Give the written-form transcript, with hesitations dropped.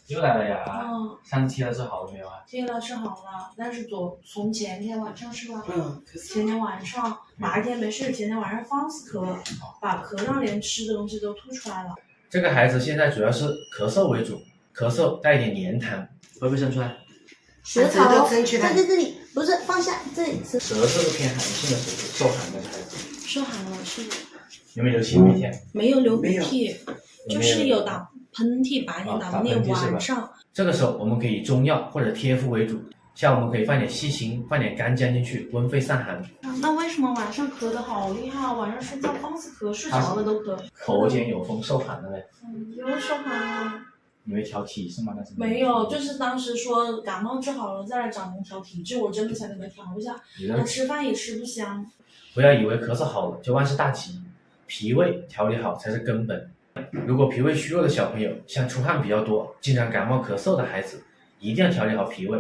又来了呀。上次贴了治好了没有啊？贴了治好了，但是从前天晚上是吧？前嗯。天晚上哪一天没事？前天晚上放肆咳，把咳上连吃的东西都吐出来了。这个孩子现在主要是咳嗽为主，咳嗽带一点黏痰，会不会生出来？舌头在这里，不是放下这里。舌是个偏寒性的舌头，受寒的孩子。受寒了是？有没有流擤鼻涕？没有流鼻涕，就是有打喷嚏，白天打喷嚏，晚上。这个时候我们可以中药或者贴敷为主，像我们可以放点细辛，放点干姜进去，温肺散寒。那为什么晚上咳得好厉害啊？晚上睡觉放肆咳，睡着了都咳。口间有风受寒了呗。又受寒了。你会调体是吗？但是没有，就是当时说感冒治好了再来找您调体质，我真的想给他调一下。他吃饭也吃不香。不要以为咳嗽好了就万事大吉，脾胃调理好才是根本。如果脾胃虚弱的小朋友，像出汗比较多、经常感冒咳嗽的孩子，一定要调理好脾胃。